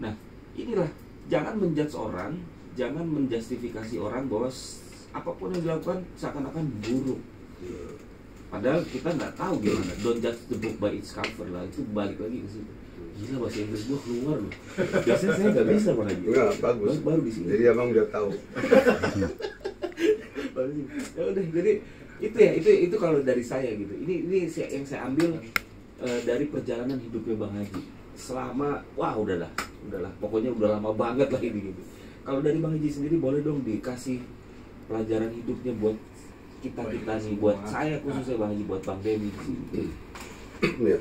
Nah, inilah, jangan menjudge orang, jangan menjustifikasi orang bahwa apapun yang dilakukan seakan-akan buruk. Padahal kita nggak tahu gimana. Don't judge the book by its cover lah. Itu balik lagi ke situ. Gila, bahasa Inggris gua keluar loh. Biasanya saya nggak bisa Bang Haji. Enggak, bagus. Baru di sini. Jadi abang udah tahu. Ya udah, jadi itu kalau dari saya gitu. Ini yang saya ambil dari perjalanan hidupnya Bang Haji. Selama udahlah. Pokoknya udah lama banget lah ini gitu. Kalau dari Bang Haji sendiri boleh dong dikasih pelajaran hidupnya buat kita nih, buat saya khususnya Bang Haji, buat Bang Demi di sini. Ya.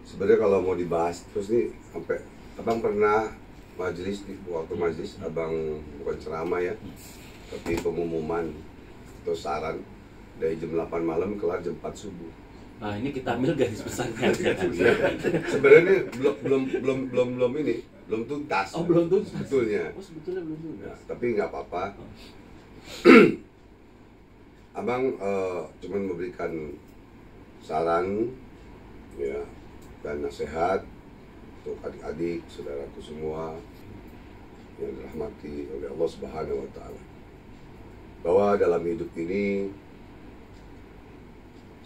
Sebenarnya kalau mau dibahas terus nih, sampai abang pernah majelis, waktu majelis abang bukan ceramah ya, tapi pengumuman atau saran dari jam 8 malam kelar jam 4 subuh. Nah, ini kita ambil garis besarnya. Sebenarnya belum ini, belum tuntas. Oh, belum tuntas. Sebetulnya. Oh, sebetulnya belum tuntas. Ya, tapi nggak apa-apa. Abang cuman memberikan saran ya dan nasihat untuk adik-adik, saudaraku semua yang dirahmati oleh Allah Subhanahu wa taala. Bahwa dalam hidup ini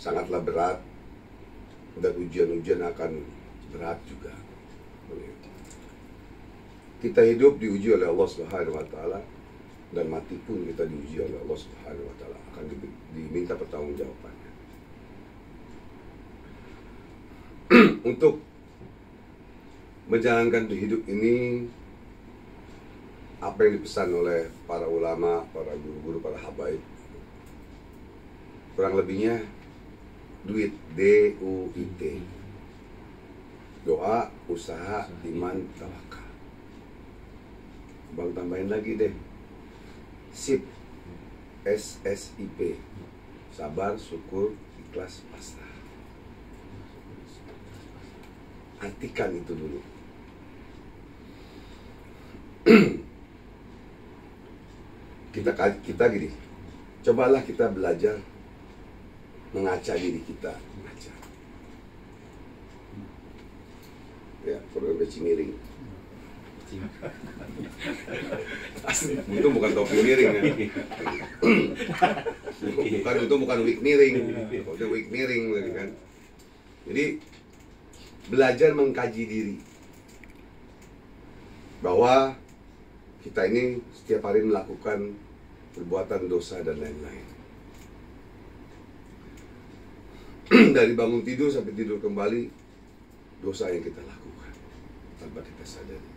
sangatlah berat dan ujian-ujian akan berat juga. Kita hidup diuji oleh Allah Subhanahu wa taala dan mati pun kita diuji oleh Allah Subhanahu wa taala, akan diminta pertanggungjawabannya. Untuk menjalankan hidup ini, apa yang dipesan oleh para ulama, para guru-guru, para habaib, kurang lebihnya duit, D-U-I-T, doa, usaha, iman, tawakal. Bang tambahin lagi deh, SIP, S-S-I-P, sabar, syukur, ikhlas, pasrah. Artikan itu dulu. kita gini, cobalah kita belajar mengaca diri kita, mengaca. Ya, program beci miring. Asli, itu bukan topi miring ya. bukan wig miring, itu wig miring kan. Jadi belajar mengkaji diri bahwa kita ini setiap hari melakukan perbuatan dosa dan lain-lain. Dari bangun tidur sampai tidur kembali, dosa yang kita lakukan tanpa kita sadari.